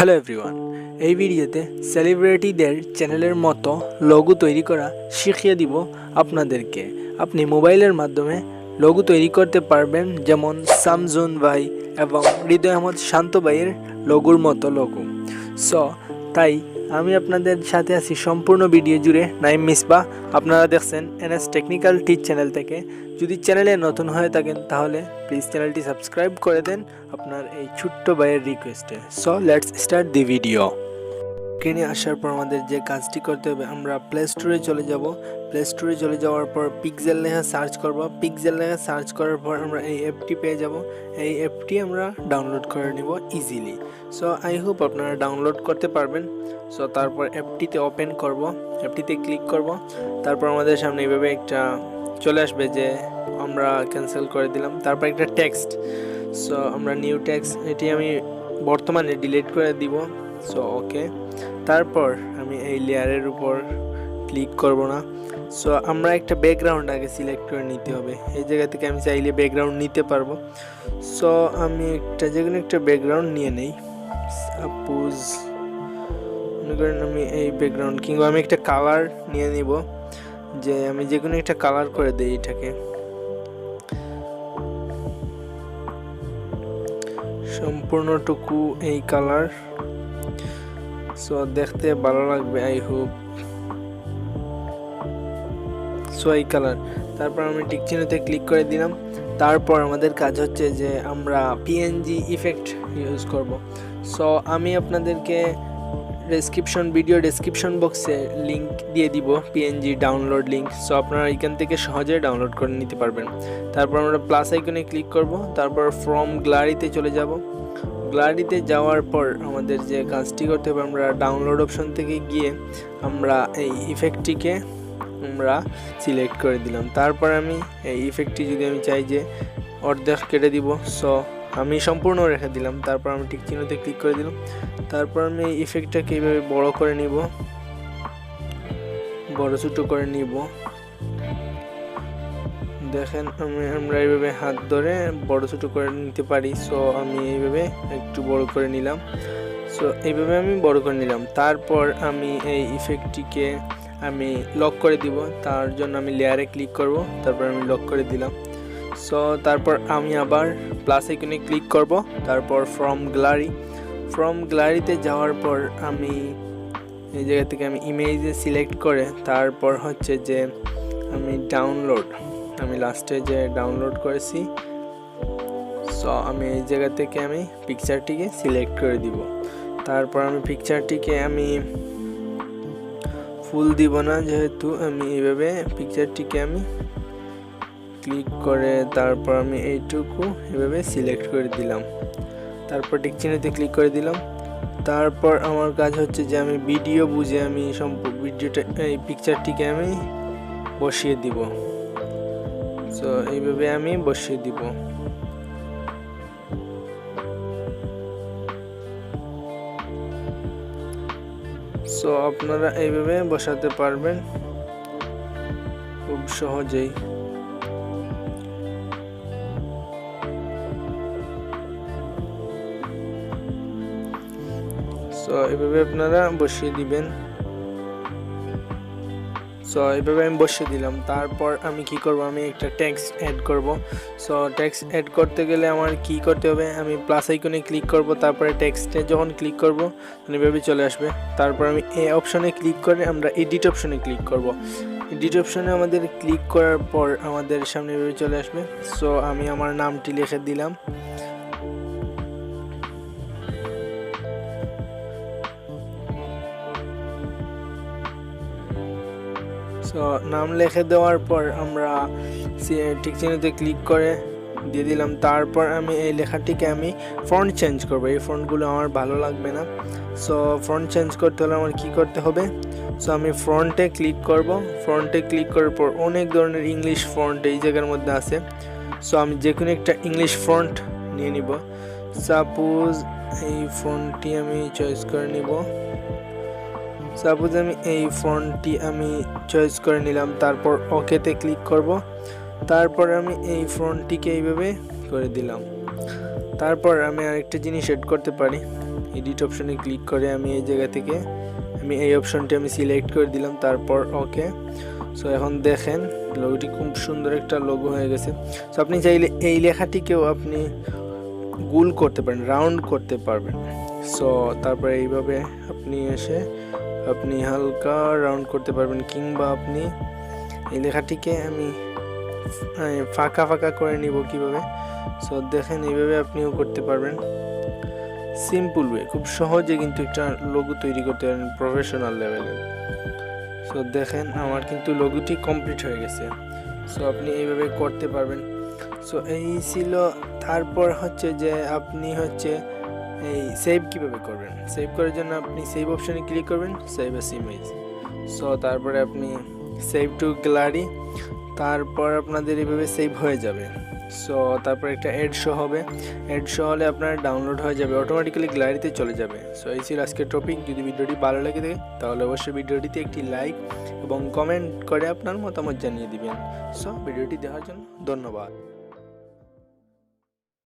Hello everyone, এই ভিডিওতে সেলিব্রিটিদের চ্যানেলের মতো লোগো তৈরি করা শিখিয়ে দিব আপনাদেরকে। আপনি মোবাইলের মাধ্যমে লোগো তৈরি করতে পারবেন, যেমন SamZone ভাই এবং হৃদয় আহমদ শান্ত ভাইয়ের লোগোর মতো লোগো। তাই আমি আপনাদের সাথে আছি সম্পূর্ণ ভিডিও জুড়ে। নাইম মিসবাহ, আপনারা দেখছেন NS টেকনিক্যাল টিচ চ্যানেল থেকে। যদি চ্যানেলে নতুন হয়ে থাকেন তাহলে প্লিজ চ্যানেলটি সাবস্ক্রাইব করে দেন আপনার এই ছোট্ট ভাইয়ের রিকোয়েস্টে। Let's start the video. স্ক্রিনে আসার পর আমাদের যে কাজটি করতে হবে, আমরা প্লে স্টোরে চলে যাব। প্লে স্টোরে চলে যাওয়ার পর পিক্সেল লেখা সার্চ করব। পিক্সেল লেখা সার্চ করার পর আমরা এই অ্যাপটি পেয়ে যাব। এই অ্যাপটি আমরা ডাউনলোড করে নিব ইজিলি। আই হোপ আপনারা ডাউনলোড করতে পারবেন। তারপর অ্যাপটিতে ওপেন করব, অ্যাপটিতে ক্লিক করব। তারপর আমাদের সামনে এইভাবে একটা চলে আসবে যে আমরা ক্যান্সেল করে দিলাম। তারপর একটা টেক্সট, আমরা নিউ টেক্সট, এটি আমি বর্তমানে ডিলিট করে দিব। ওকে, তারপর আমি এই লেয়ারের উপর ক্লিক করব না। আমরা একটা ব্যাকগ্রাউন্ড আগে সিলেক্ট করে নিতে হবে। এই জায়গা থেকে আমি চাইলে ব্যাকগ্রাউন্ড নিতে পারবো। আমি যে কোনো একটা ব্যাকগ্রাউন্ড নিয়ে নেই। সাপোজ মনে করেন আমি এই ব্যাকগ্রাউন্ড, কিংবা আমি একটা কালার নিয়ে নিব, যে আমি যে কোনো একটা কালার করে দিই এটাকে। সম্পূর্ণটুকু এই কালার, দেখতে ভালো লাগবে আই হোপ। এই কালার, তারপর আমি টিক চিহ্নতে ক্লিক করে দিলাম। তারপর আমাদের কাজ হচ্ছে যে আমরা পিএনজি ইফেক্ট ইউজ করব। আমি আপনাদেরকে ভিডিও ডেসক্রিপশন বক্সে লিংক দিয়ে দিব, পিএনজি ডাউনলোড লিংক। আপনারা এখান থেকে সহজে ডাউনলোড করে নিতে পারবেন। তারপর আমরা প্লাস আইকনে ক্লিক করব। তারপর ফ্রম গ্যালারিতে চলে যাব। গ্যালারিতে যাওয়ার পর আমাদের যে কাজটি করতে হবে, আমরা ডাউনলোড অপশন থেকে গিয়ে আমরা এই ইফেক্টটিকে আমরা সিলেক্ট করে দিলাম। তারপর আমি এই ইফেক্টটি যদি আমি চাই যে অর্ধেক কেটে দিব, আমি সম্পূর্ণ রেখে দিলাম। তারপর আমি টিক চিহ্নতে ক্লিক করে দিলাম। তারপর আমি এই ইফেক্টটাকে এইভাবে বড় করে নিব, বড় ছোটো করে নিব। দেখেন আমরা এইভাবে হাত ধরে বড় ছোটো করে নিতে পারি। আমি এইভাবে একটু বড় করে নিলাম। এইভাবে আমি বড় করে নিলাম। তারপর আমি এই ইফেক্টটিকে আমি লক করে দিব। তার জন্য আমি লেয়ারে ক্লিক করব, তারপর আমি লক করে দিলাম। তারপর আমি আবার প্লাস আইকনে ক্লিক করব। তারপর ফ্রম গ্যালারিতে যাওয়ার পর আমি এই জায়গা থেকে আমি ইমেজে সিলেক্ট করে, তারপর হচ্ছে যে আমি আমি লাস্টে যে ডাউনলোড করেছি, আমি এই জায়গা থেকে আমি পিকচারটিকে সিলেক্ট করে দিব। তারপর আমি পিকচারটিকে আমি ফুল দিব না, যেহেতু আমি এইভাবে পিকচারটিকে আমি ক্লিক করে তারপর আমি এইটুকু এভাবে সিলেক্ট করে দিলাম। তারপর টিক চিহ্নতে ক্লিক করে দিলাম। তারপর আমার কাজ হচ্ছে যে আমি ভিডিও বুঝে আমি এই পিকচারটিকে আমি বসিয়ে দিব। এইভাবে আমি বসিয়ে দিব। আপনারা এইভাবে বসাতে পারবেন খুব সহজেই। এইভাবে আপনারা বসিয়ে দিবেন। এইভাবে আমি বসিয়ে দিলাম। তারপর আমি কি করব, আমি একটা টেক্সট অ্যাড করব। টেক্সট অ্যাড করতে গেলে আমার কি করতে হবে, আমি প্লাস আইকনে ক্লিক করব। তারপরে টেক্সটে যখন ক্লিক করব এইভাবে চলে আসবে। তারপর আমি এই অপশনে ক্লিক করে আমরা এডিট অপশনে ক্লিক করব। এডিট অপশনে আমাদের ক্লিক করার পর আমাদের সামনে এভাবে চলে আসবে। আমি আমার নামটি লিখে দিলাম। নাম লিখে দেওয়ার পর আমরা টিক চিহ্নতে ক্লিক করে দিয়ে দিলাম। তারপর আমি এই লেখাটিকে আমি ফন্ট চেঞ্জ করব। এই ফন্টগুলো আমার ভালো লাগবে না। ফন্ট চেঞ্জ করতে হলে আমার কি করতে হবে, আমি ফ্রন্টে ক্লিক করব। ফ্রন্টে ক্লিক করার পর অনেক ধরনের ইংলিশ ফন্ট এই জায়গার মধ্যে আছে। আমি যে কোনো একটা ইংলিশ ফন্ট নিয়ে নিব। সাপোজ এই ফন্টটি আমি চয়েস করে নিব। আমি এই ফন্টটি আমি চয়েস করে নিলাম। তারপর ওকেতে ক্লিক করব। তারপর আমি এই ফন্টটিকে এইভাবে করে দিলাম। তারপর আমি আরেকটা জিনিস এড করতে পারি, এডিট অপশনে ক্লিক করে আমি এই জায়গা থেকে আমি এই অপশনটি আমি সিলেক্ট করে দিলাম, তারপর ওকে। সো এখন দেখেন লোগোটি খুব সুন্দর একটা লোগো হয়ে গেছে। সো আপনি চাইলে এই লেখাটিকেও আপনি গোল করতে পারেন, রাউন্ড করতে পারবেন। সো তারপরে এইভাবে আপনি এসে আপনি হালকা রাউন্ড করতে পারবেন, কিংবা আপনি এই লেখাটিকে আমি ফাঁকা ফাঁকা করে নিব কিভাবে। সো দেখেন এইভাবে আপনিও করতে পারবেন, সিম্পল ওয়ে, খুব সহজে কিন্তু একটা লোগো তৈরি করতে পারেন প্রফেশনাল লেভেলে। সো দেখেন আমার কিন্তু লোগোটি কমপ্লিট হয়ে গেছে। সো আপনি এইভাবে করতে পারবেন। সো এই ছিল। তারপর হচ্ছে যে আপনি হচ্ছে এই সেভ কিভাবে করবেন। সেভ করার জন্য আপনি সেভ অপশানে ক্লিক করবেন, সেভ এস ইমেজ। সো তারপরে আপনি সেভ টু গ্যালারি, তারপর আপনাদের এইভাবে সেভ হয়ে যাবে। সো তারপর একটা অ্যাড শো হবে, অ্যাড শো হলে আপনার ডাউনলোড হয়ে যাবে, অটোমেটিক্যালি গ্যালারিতে চলে যাবে। সো এই ছিল আজকের টপিক। যদি ভিডিওটি ভালো লাগে থাকে তাহলে অবশ্যই ভিডিওটিতে একটি লাইক এবং কমেন্ট করে আপনার মতামত জানিয়ে দিবেন। সো ভিডিওটি দেখার জন্য ধন্যবাদ।